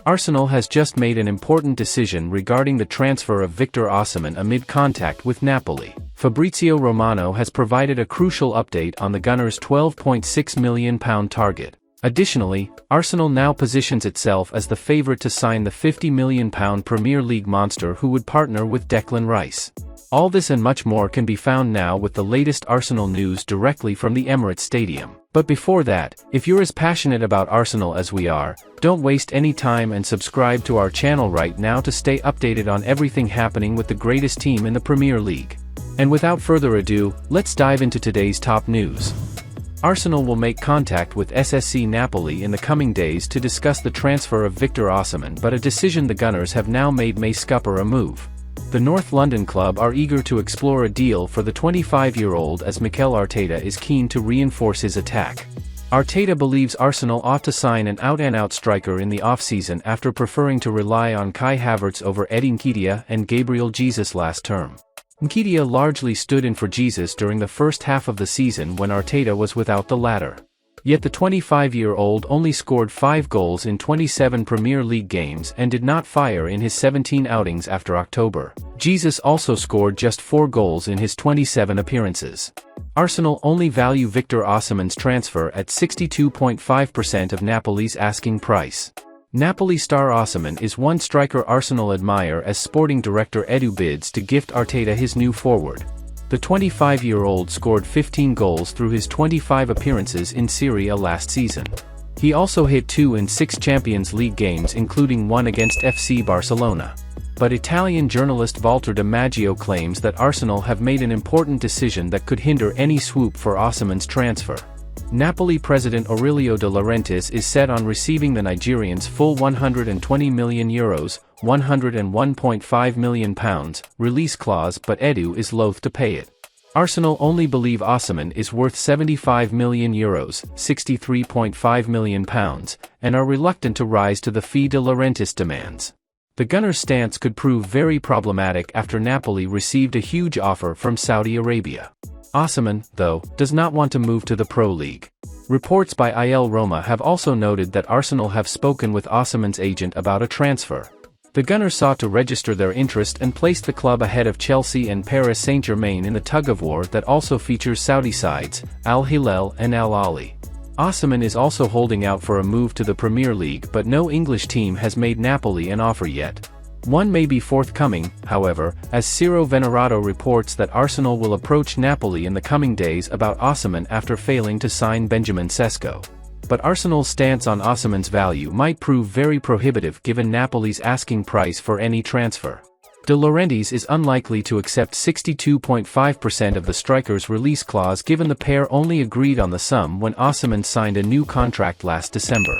Arsenal has just made an important decision regarding the transfer of Victor Osimhen amid contact with Napoli. Fabrizio Romano has provided a crucial update on the Gunners' £12.6 million target. Additionally, Arsenal now positions itself as the favourite to sign the £50 million Premier League monster who would partner with Declan Rice. All this and much more can be found now with the latest Arsenal news directly from the Emirates Stadium. But before that, if you're as passionate about Arsenal as we are, don't waste any time and subscribe to our channel right now to stay updated on everything happening with the greatest team in the Premier League. And without further ado, let's dive into today's top news. Arsenal will make contact with SSC Napoli in the coming days to discuss the transfer of Victor Osimhen, but a decision the Gunners have now made may scupper a move. The North London club are eager to explore a deal for the 25-year-old as Mikel Arteta is keen to reinforce his attack. Arteta believes Arsenal ought to sign an out-and-out striker in the off-season after preferring to rely on Kai Havertz over Nketiah and Gabriel Jesus last term. Nketiah largely stood in for Jesus during the first half of the season when Arteta was without the latter. Yet the 25-year-old only scored 5 goals in 27 Premier League games and did not fire in his 17 outings after October. Jesus also scored just 4 goals in his 27 appearances. Arsenal only value Victor Osimhen's transfer at 62.5% of Napoli's asking price. Napoli star Osimhen is one striker Arsenal admire as sporting director Edu bids to gift Arteta his new forward. The 25-year-old scored 15 goals through his 25 appearances in Serie A last season. He also hit 2 in 6 Champions League games, including one against FC Barcelona. But Italian journalist Walter Di Maggio claims that Arsenal have made an important decision that could hinder any swoop for Osimhen's transfer. Napoli president Aurelio De Laurentiis is set on receiving the Nigerian's full €120 million, £101.5 million, release clause, but Edu is loath to pay it. Arsenal only believe Osimhen is worth €75 million, £63.5 million, and are reluctant to rise to the fee De Laurentiis demands. The Gunners' stance could prove very problematic after Napoli received a huge offer from Saudi Arabia. Osimhen, though, does not want to move to the Pro League. Reports by IL Roma have also noted that Arsenal have spoken with Osimhen's agent about a transfer. The Gunners sought to register their interest and placed the club ahead of Chelsea and Paris Saint-Germain in the tug-of-war that also features Saudi sides, Al Hilal and Al Ahly. Osimhen is also holding out for a move to the Premier League, but no English team has made Napoli an offer yet. One may be forthcoming, however, as Ciro Venerato reports that Arsenal will approach Napoli in the coming days about Osimhen after failing to sign Benjamin Sesko. But Arsenal's stance on Osimhen's value might prove very prohibitive given Napoli's asking price for any transfer. De Laurentiis is unlikely to accept 62.5% of the striker's release clause given the pair only agreed on the sum when Osimhen signed a new contract last December.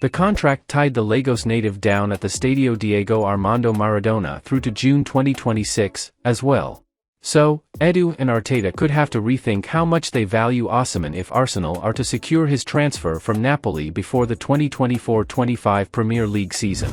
The contract tied the Lagos native down at the Stadio Diego Armando Maradona through to June 2026, as well. So, Edu and Arteta could have to rethink how much they value Osimhen if Arsenal are to secure his transfer from Napoli before the 2024-25 Premier League season.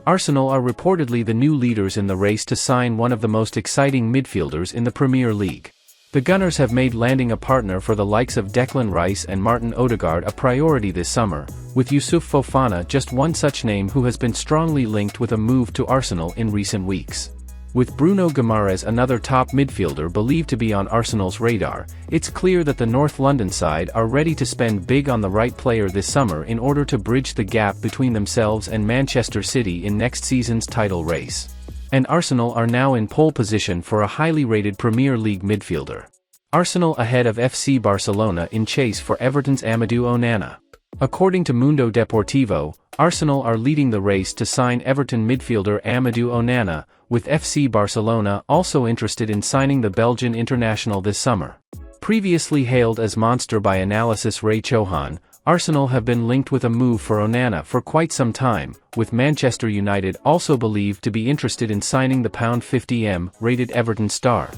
Arsenal are reportedly the new leaders in the race to sign one of the most exciting midfielders in the Premier League. The Gunners have made landing a partner for the likes of Declan Rice and Martin Odegaard a priority this summer, with Youssouf Fofana just one such name who has been strongly linked with a move to Arsenal in recent weeks. With Bruno Guimaraes another top midfielder believed to be on Arsenal's radar, it's clear that the North London side are ready to spend big on the right player this summer in order to bridge the gap between themselves and Manchester City in next season's title race. And Arsenal are now in pole position for a highly rated Premier League midfielder. Arsenal ahead of FC Barcelona in chase for Everton's Amadou Onana. According to Mundo Deportivo, Arsenal are leading the race to sign Everton midfielder Amadou Onana, with FC Barcelona also interested in signing the Belgian international this summer. Previously hailed as monster by Analysis Ray Chohan, Arsenal have been linked with a move for Onana for quite some time, with Manchester United also believed to be interested in signing the £50m rated Everton star.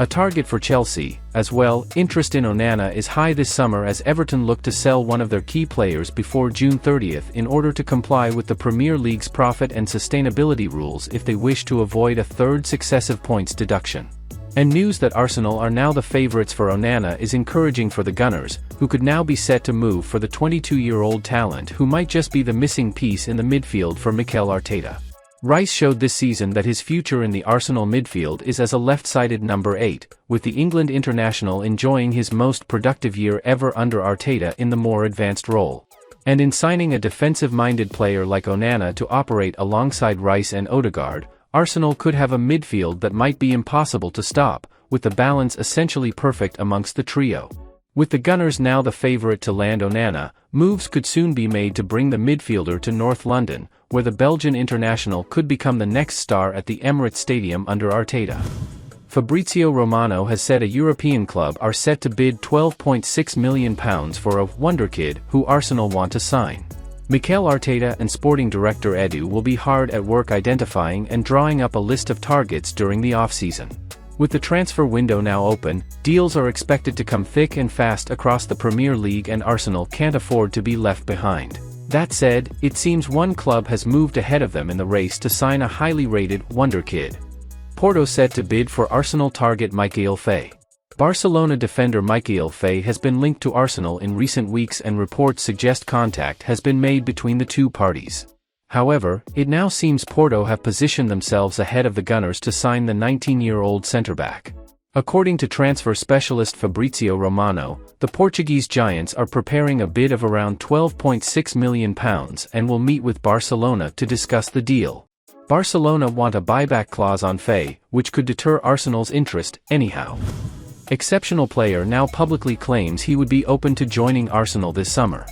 A target for Chelsea, as well. Interest in Onana is high this summer as Everton look to sell one of their key players before June 30th in order to comply with the Premier League's profit and sustainability rules if they wish to avoid a third successive points deduction. And news that Arsenal are now the favourites for Onana is encouraging for the Gunners, who could now be set to move for the 22-year-old talent who might just be the missing piece in the midfield for Mikel Arteta. Rice showed this season that his future in the Arsenal midfield is as a left-sided number 8, with the England international enjoying his most productive year ever under Arteta in the more advanced role. And in signing a defensive-minded player like Onana to operate alongside Rice and Odegaard, Arsenal could have a midfield that might be impossible to stop, with the balance essentially perfect amongst the trio. With the Gunners now the favourite to land Onana, moves could soon be made to bring the midfielder to North London, where the Belgian international could become the next star at the Emirates Stadium under Arteta. Fabrizio Romano has said a European club are set to bid £12.6 million for a wonderkid who Arsenal want to sign. Mikel Arteta and sporting director Edu will be hard at work identifying and drawing up a list of targets during the off-season. With the transfer window now open, deals are expected to come thick and fast across the Premier League, and Arsenal can't afford to be left behind. That said, it seems one club has moved ahead of them in the race to sign a highly rated wonderkid. Porto set to bid for Arsenal target Mikel Arteta. Barcelona defender Mikel Arteta has been linked to Arsenal in recent weeks, and reports suggest contact has been made between the two parties. However, it now seems Porto have positioned themselves ahead of the Gunners to sign the 19-year-old centre-back. According to transfer specialist Fabrizio Romano, the Portuguese giants are preparing a bid of around £12.6 million and will meet with Barcelona to discuss the deal. Barcelona want a buyback clause on Arteta, which could deter Arsenal's interest, anyhow. Exceptional player now publicly claims he would be open to joining Arsenal this summer.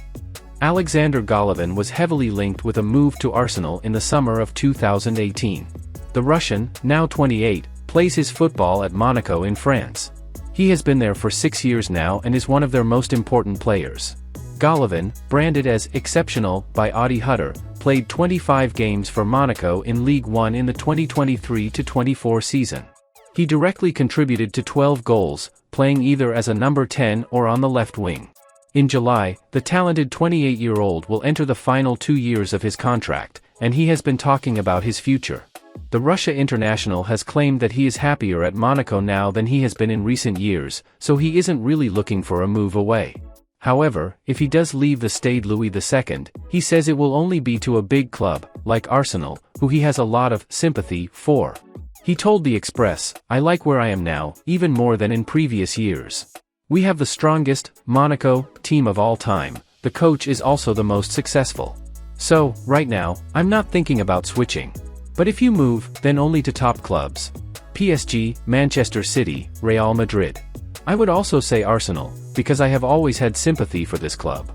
Alexander Golovin was heavily linked with a move to Arsenal in the summer of 2018. The Russian, now 28, plays his football at Monaco in France. He has been there for 6 years now and is one of their most important players. Golovin, branded as exceptional by Audi Hutter, played 25 games for Monaco in Ligue 1 in the 2023-24 season. He directly contributed to 12 goals, playing either as a number 10 or on the left wing. In July, the talented 28-year-old will enter the final 2 years of his contract, and he has been talking about his future. The Russia international has claimed that he is happier at Monaco now than he has been in recent years, so he isn't really looking for a move away. However, if he does leave the Stade Louis II, he says it will only be to a big club, like Arsenal, who he has a lot of sympathy for. He told The Express, "I like where I am now, even more than in previous years. We have the strongest, Monaco, team of all time. The coach is also the most successful. So, right now, I'm not thinking about switching. But if you move, then only to top clubs. PSG, Manchester City, Real Madrid. I would also say Arsenal, because I have always had sympathy for this club."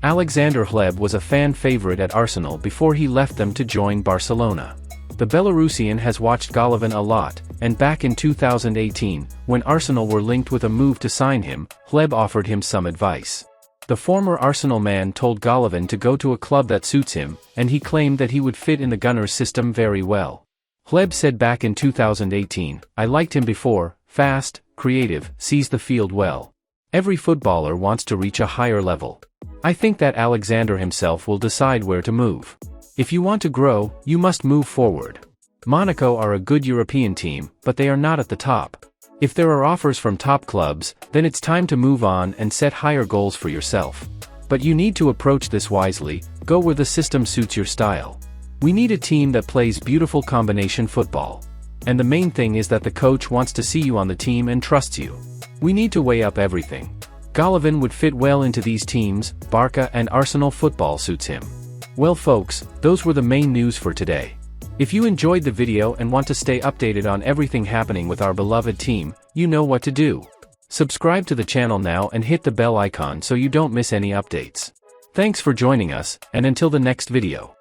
Alexander Hleb was a fan favorite at Arsenal before he left them to join Barcelona. The Belarusian has watched Golovin a lot, and back in 2018, when Arsenal were linked with a move to sign him, Hleb offered him some advice. The former Arsenal man told Golovin to go to a club that suits him, and he claimed that he would fit in the Gunners' system very well. Hleb said back in 2018, "I liked him before, fast, creative, sees the field well. Every footballer wants to reach a higher level. I think that Alexander himself will decide where to move. If you want to grow, you must move forward. Monaco are a good European team, but they are not at the top. If there are offers from top clubs, then it's time to move on and set higher goals for yourself. But you need to approach this wisely, go where the system suits your style. We need a team that plays beautiful combination football. And the main thing is that the coach wants to see you on the team and trusts you. We need to weigh up everything. Golovin would fit well into these teams, Barca and Arsenal football suits him." Well folks, those were the main news for today. If you enjoyed the video and want to stay updated on everything happening with our beloved team, you know what to do. Subscribe to the channel now and hit the bell icon so you don't miss any updates. Thanks for joining us, and until the next video.